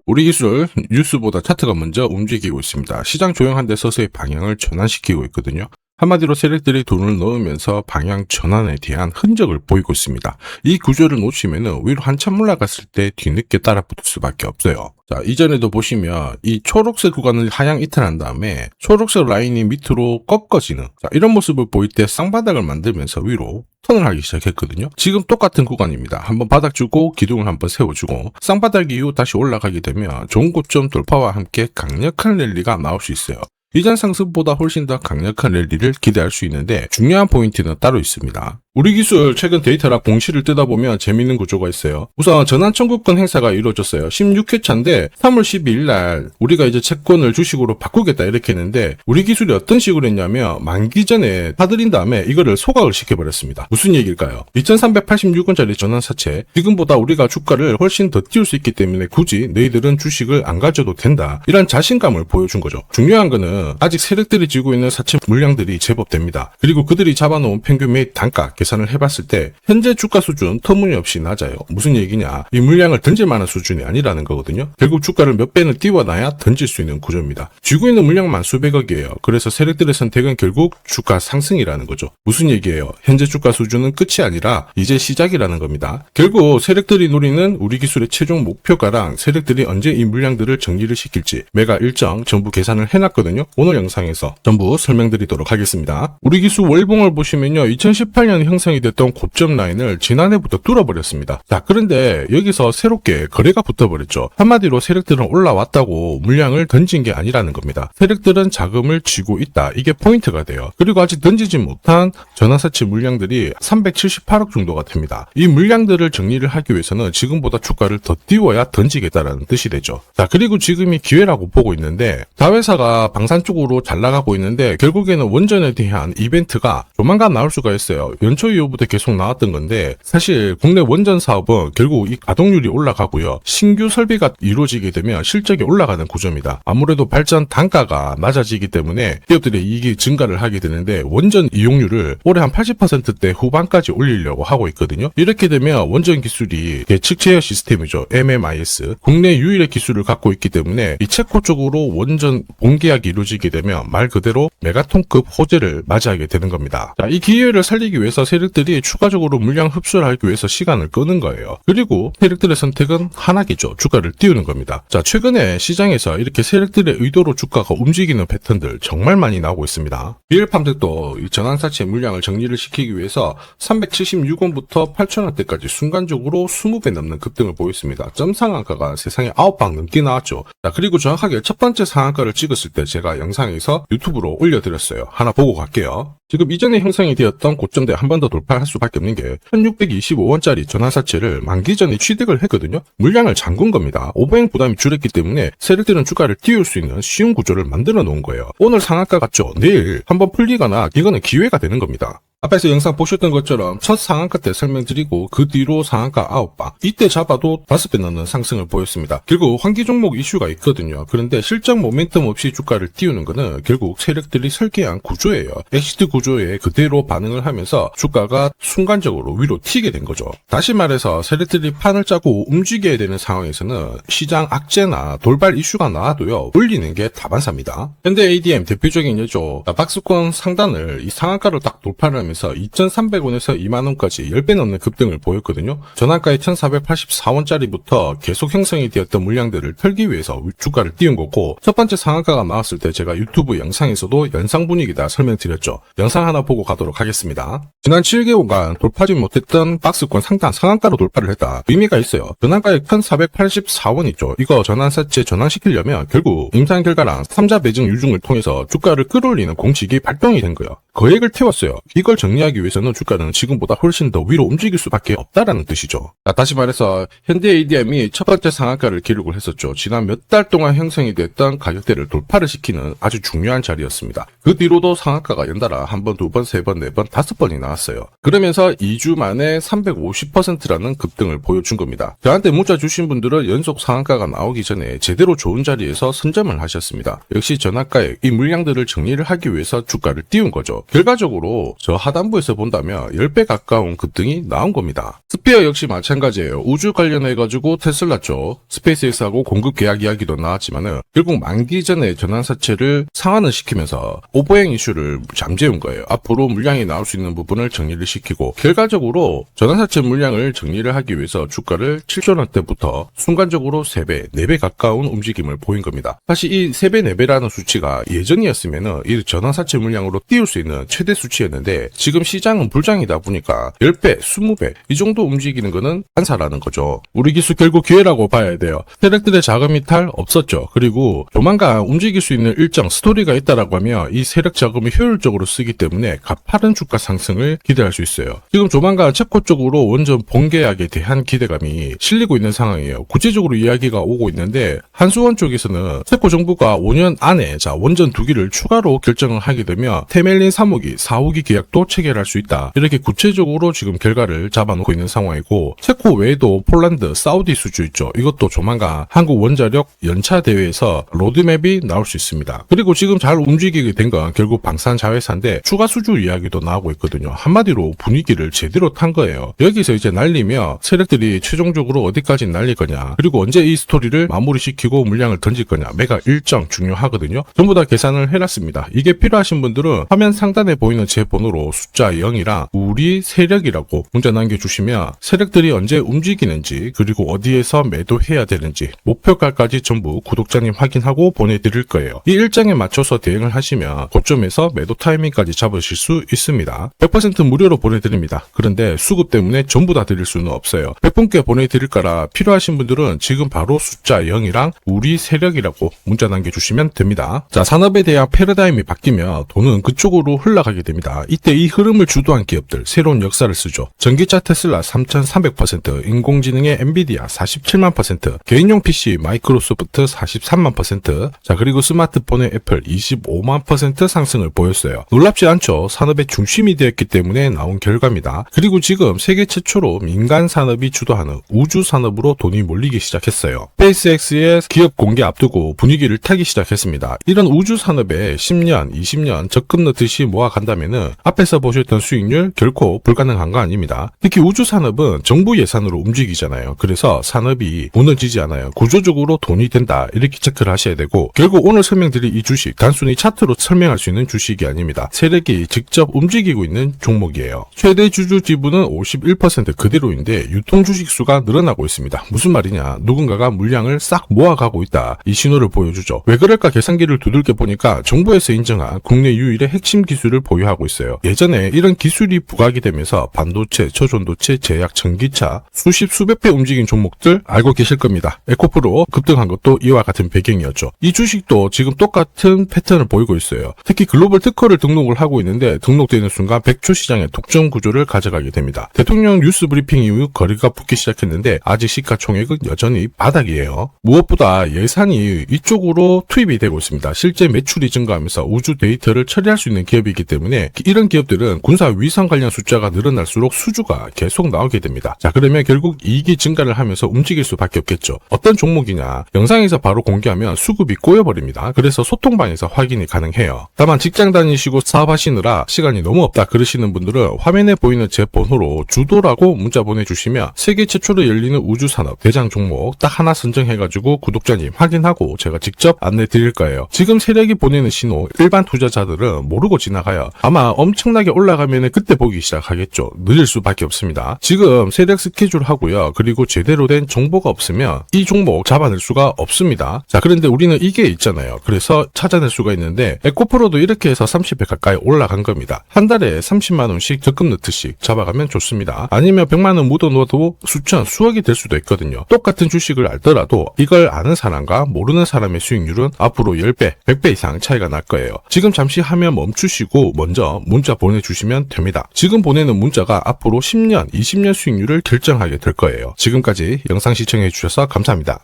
우리 기술 뉴스보다 차트가 먼저 움직이고 있습니다. 시장 조용한 데 서서히 방향을 전환시키고 있거든요. 한마디로 세력들이 돈을 넣으면서 방향 전환에 대한 흔적을 보이고 있습니다. 이 구조를 놓치면 위로 한참 올라갔을 때 뒤늦게 따라붙을 수밖에 없어요. 자, 이전에도 보시면 이 초록색 구간을 하향 이탈한 다음에 초록색 라인이 밑으로 꺾어지는 이런 모습을 보일 때 쌍바닥을 만들면서 위로 턴을 하기 시작했거든요. 지금 똑같은 구간입니다. 한번 바닥 주고 기둥을 한번 세워주고 쌍바닥 이후 다시 올라가게 되면 좋은 고점 돌파와 함께 강력한 랠리가 나올 수 있어요. 이전 상승보다 훨씬 더 강력한 랠리를 기대할 수 있는데 중요한 포인트는 따로 있습니다. 우리 기술 최근 데이터랑 공시를 뜯어보면 재밌는 구조가 있어요. 우선 전환 청구권 행사가 이루어졌어요. 16회차인데 3월 12일 날 우리가 이제 채권을 주식으로 바꾸겠다 이렇게 했는데 우리 기술이 어떤 식으로 했냐면 만기 전에 사들인 다음에 이거를 소각을 시켜버렸습니다. 무슨 얘기일까요? 2386원짜리 전환사채 지금보다 우리가 주가를 훨씬 더 띄울 수 있기 때문에 굳이 너희들은 주식을 안 가져도 된다. 이런 자신감을 보여준 거죠. 중요한 거는 아직 세력들이 쥐고 있는 사채 물량들이 제법 됩니다. 그리고 그들이 잡아놓은 평균 매입 단가 계산을 해봤을 때 현재 주가 수준 터무니없이 낮아요. 무슨 얘기냐? 이 물량을 던질 만한 수준이 아니라는 거거든요. 결국 주가를 몇 배는 띄워놔야 던질 수 있는 구조입니다. 쥐고 있는 물량만 수백억이에요. 그래서 세력들의 선택은 결국 주가 상승이라는 거죠. 무슨 얘기예요? 현재 주가 수준은 끝이 아니라 이제 시작이라는 겁니다. 결국 세력들이 노리는 우리 기술의 최종 목표가랑 세력들이 언제 이 물량들을 정리를 시킬지 매가 일정 전부 계산을 해놨거든요. 오늘 영상에서 전부 설명드리도록 하겠습니다. 우리 기술 월봉을 보시면요. 2018년 형성이 됐던 고점 라인을 지난해부터 뚫어버렸습니다. 자, 그런데 여기서 새롭게 거래가 붙어버렸죠. 한마디로 세력들은 올라왔다고 물량을 던진 게 아니라는 겁니다. 세력들은 자금을 쥐고 있다. 이게 포인트가 돼요. 그리고 아직 던지지 못한 전환사채 물량들이 378억 정도가 됩니다. 이 물량들을 정리를 하기 위해서는 지금보다 주가를 더 띄워야 던지겠다라는 뜻이 되죠. 자, 그리고 지금이 기회라고 보고 있는데 자회사가 방산 쪽으로 잘 나가고 있는데 결국에는 원전에 대한 이벤트가 조만간 나올 수가 있어요. 연초 이후부터 계속 나왔던 건데 사실 국내 원전 사업은 결국 이 가동률이 올라가고요. 신규 설비가 이루어지게 되면 실적이 올라가는 구조입니다. 아무래도 발전 단가가 낮아지기 때문에 기업들의 이익이 증가를 하게 되는데 원전 이용률을 올해 한 80%대 후반까지 올리려고 하고 있거든요. 이렇게 되면 원전 기술이 예측 제어 시스템이죠. MMIS. 국내 유일의 기술을 갖고 있기 때문에 이 체코 쪽으로 원전 본계약이 이루어지게 되면 말 그대로 메가톤급 호재를 맞이하게 되는 겁니다. 자, 이 기회를 살리기 위해서 세력들이 추가적으로 물량 흡수를 하기 위해서 시간을 끄는 거예요. 그리고 세력들의 선택은 하나겠죠. 주가를 띄우는 겁니다. 자, 최근에 시장에서 이렇게 세력들의 의도로 주가가 움직이는 패턴들 정말 많이 나오고 있습니다. 비엘팜들도 이 전환사채 물량을 정리를 시키기 위해서 376원부터 8,000원대까지 순간적으로 20배 넘는 급등을 보였습니다. 점 상한가가 세상에 9방 넘게 나왔죠. 자, 그리고 정확하게 첫 번째 상한가를 찍었을 때 제가 영상에서 유튜브로 올려드렸어요. 하나 보고 갈게요. 지금 이전에 형성이 되었던 고점대 한 번 더 돌파할 수밖에 없는 게 1625원짜리 전환사채를 만기 전에 취득을 했거든요. 물량을 잠근 겁니다. 오버행 부담이 줄었기 때문에 세력들은 주가를 띄울 수 있는 쉬운 구조를 만들어 놓은 거예요. 오늘 상한가 같죠? 내일 한번 풀리거나 이거는 기회가 되는 겁니다. 앞에서 영상 보셨던 것처럼 첫 상한가 때 설명드리고 그 뒤로 상한가 9방 이때 잡아도 5배 넘는 상승을 보였습니다. 결국 환기 종목 이슈가 있거든요. 그런데 실적 모멘텀 없이 주가를 띄우는 거는 결국 세력들이 설계한 구조예요. 엑시트 구조에 그대로 반응을 하면서 주가가 순간적으로 위로 튀게 된 거죠. 다시 말해서 세력들이 판을 짜고 움직여야 되는 상황에서는 시장 악재나 돌발 이슈가 나와도요 올리는 게 다반사입니다. 현대 ADM 대표적인 예죠. 박스권 상단을 이 상한가로 딱 돌파를 하면서 2,300원에서 2만원까지 10배 넘는 급등을 보였거든요. 전환가의 1,484원짜리부터 계속 형성이 되었던 물량들을 털기 위해서 주가를 띄운 거고 첫 번째 상한가가 나왔을 때 제가 유튜브 영상에서도 연상 분위기다 설명드렸죠. 영상 하나 보고 가도록 하겠습니다. 지난 7개월간 돌파하지 못했던 박스권 상단 상한가로 돌파를 했다. 의미가 있어요. 전환가의 1,484원 있죠. 이거 전환사채 전환시키려면 결국 임상 결과랑 3자 배정 유중을 통해서 주가를 끌어올리는 공식이 발동이 된 거예요. 거액을 태웠어요. 이걸 정리하기 위해서는 주가는 지금보다 훨씬 더 위로 움직일 수밖에 없다라는 뜻이죠. 자, 다시 말해서 현대 ADM이 첫 번째 상한가를 기록을 했었죠. 지난 몇 달 동안 형성이 됐던 가격대를 돌파를 시키는 아주 중요한 자리였습니다. 그 뒤로도 상한가가 연달아 한 번, 두 번, 세 번, 네 번, 5번이 나왔어요. 그러면서 2주 만에 350%라는 급등을 보여준 겁니다. 저한테 문자 주신 분들은 연속 상한가가 나오기 전에 제대로 좋은 자리에서 선점을 하셨습니다. 역시 전환가에 이 물량들을 정리를 하기 위해서 주가를 띄운 거죠. 결과적으로 저 하단부에서 본다면 10배 가까운 급등이 나온 겁니다. 스피어 역시 마찬가지예요. 우주 관련해가지고 테슬라 쪽 스페이스X하고 공급 계약 이야기도 나왔지만은 결국 만기 전에 전환사채를 상환을 시키면서 오버행 이슈를 잠재운 거예요. 앞으로 물량이 나올 수 있는 부분을 정리를 시키고 결과적으로 전환사채 물량을 정리를 하기 위해서 주가를 7조 원대부터 순간적으로 3배, 4배 가까운 움직임을 보인 겁니다. 사실 이 3배, 4배라는 수치가 예전이었으면은 이 전환사채 물량으로 띄울 수 있는 최대 수치였는데 지금 시장은 불장이다 보니까 10배, 20배 이 정도 움직이는 거는 한사라는 거죠. 우리 기수 결국 기회라고 봐야 돼요. 세력들의 자금 이탈 없었죠. 그리고 조만간 움직일 수 있는 일정 스토리가 있다라고 하면 이 세력 자금을 효율적으로 쓰기 때문에 가파른 주가 상승을 기대할 수 있어요. 지금 조만간 체코 쪽으로 원전 본계약에 대한 기대감이 실리고 있는 상황이에요. 구체적으로 이야기가 오고 있는데 한수원 쪽에서는 체코 정부가 5년 안에 원전 2기를 추가로 결정을 하게 되면 테멜린 3호기, 4호기 계약도 체결할 수 있다. 이렇게 구체적으로 지금 결과를 잡아놓고 있는 상황이고 체코 외에도 폴란드, 사우디 수주 있죠. 이것도 조만간 한국 원자력 연차 대회에서 로드맵이 나올 수 있습니다. 그리고 지금 잘 움직이게 된 건 결국 방산자회사인데 추가 수주 이야기도 나오고 있거든요. 한마디로 분위기를 제대로 탄 거예요. 여기서 이제 날리며 세력들이 최종적으로 어디까지 날릴 거냐 그리고 언제 이 스토리를 마무리시키고 물량을 던질 거냐 매각 일정 중요하거든요. 전부 다 계산을 해놨습니다. 이게 필요하신 분들은 화면 상단에 보이는 제 번호로 숫자 0이랑 우리 세력이라고 문자 남겨주시면 세력들이 언제 움직이는지 그리고 어디에서 매도해야 되는지 목표가까지 전부 구독자님 확인하고 보내드릴 거예요. 이 일정에 맞춰서 대응을 하시면 고점에서 매도 타이밍까지 잡으실 수 있습니다. 100% 무료로 보내드립니다. 그런데 수급 때문에 전부 다 드릴 수는 없어요. 100분께 보내드릴 거라 필요하신 분들은 지금 바로 숫자 0이랑 우리 세력이라고 문자 남겨주시면 됩니다. 자, 산업에 대한 패러다임이 바뀌면 돈은 그쪽으로 흘러가게 됩니다. 이때 이 흐름을 주도한 기업들 새로운 역사를 쓰죠. 전기차 테슬라 3300%, 인공지능의 엔비디아 47만%, 개인용 PC 마이크로소프트 43만%, 자 그리고 스마트폰의 애플 25만% 상승을 보였어요. 놀랍지 않죠? 산업의 중심이 되었기 때문에 나온 결과입니다. 그리고 지금 세계 최초로 민간 산업이 주도하는 우주 산업으로 돈이 몰리기 시작했어요. 스페이스X의 기업 공개 앞두고 분위기를 타기 시작했습니다. 이런 우주 산업에 10년, 20년 적금 넣듯이 모아간다면은 앞에서 보셨던 수익률 결코 불가능한 거 아닙니다. 특히 우주 산업은 정부 예산으로 움직이잖아요. 그래서 산업이 무너지지 않아요. 구조적으로 돈이 된다. 이렇게 체크를 하셔야 되고 결국 오늘 설명드릴 이 주식 단순히 차트로 설명할 수 있는 주식이 아닙니다. 세력이 직접 움직이고 있는 종목이에요. 최대 주주 지분은 51% 그대로인데 유통 주식 수가 늘어나고 있습니다. 무슨 말이냐? 누군가가 물량을 싹 모아가고 있다. 이 신호를 보여주죠. 왜 그럴까 계산기를 두들겨 보니까 정부에서 인정한 국내 유일의 핵심 기술을 보유하고 있어요. 예전에 이런 기술이 부각이 되면서 반도체, 저전도체, 제약, 전기차 수십 수백 배 움직인 종목들 알고 계실 겁니다. 에코프로 급등한 것도 이와 같은 배경이었죠. 이 주식도 지금 똑같은 패턴을 보이고 있어요. 특히 글로벌 특허를 등록을 하고 있는데 등록되는 순간 100초 시장의 독점 구조를 가져가게 됩니다. 대통령 뉴스 브리핑 이후 거리가 붙기 시작했는데 아직 시가총액은 여전히 바닥이에요. 무엇보다 예산이 이쪽으로 투입이 되고 있습니다. 실제 매출이 증가하면서 우주 데이터를 처리할 수 있는 기업이기 때문에 이런 기업들은 군사 위성 관련 숫자가 늘어날수록 수주가 계속 나오게 됩니다. 자, 그러면 결국 이익이 증가를 하면서 움직일 수밖에 없겠죠. 어떤 종목이냐? 영상에서 바로 공개하면 수급이 꼬여버립니다. 그래서 소통방에서 확인이 가능해요. 다만 직장 다니시고 사업하시느라 시간이 너무 없다 그러시는 분들은 화면에 보이는 제 번호로 주도라고 문자 보내주시면 세계 최초로 열리는 우주산업 대장 종목 딱 하나 선정해가지고 구독자님 확인하고 제가 직접 안내 드릴 거예요. 지금 세력이 보내는 신호 일반 투자자들은 모르고 지나가요. 아마 엄청나게 올라가면 그때 보기 시작하겠죠. 늦을 수밖에 없습니다. 지금 세력 스케줄 하고요. 그리고 제대로 된 정보가 없으면 이 종목 잡아낼 수가 없습니다. 자, 그런데 우리는 이게 있잖아요. 그래서 찾아낼 수가 있는데 에코프로도 이렇게 해서 30배 가까이 올라간 겁니다. 한 달에 30만 원씩 적금 넣듯이 잡아가면 좋습니다. 아니면 100만 원 묻어 놓아도 수천, 수억이 될 수도 있거든요. 똑같은 주식을 알더라도 이걸 아는 사람과 모르는 사람의 수익률은 앞으로 10배, 100배 이상 차이가 날 거예요. 지금 잠시 화면 멈추시고 먼저 문자 보내주시면 됩니다. 지금 보내는 문자가 앞으로 10년, 20년 수익률을 결정하게 될 거예요. 지금까지 영상 시청해 주셔서 감사합니다.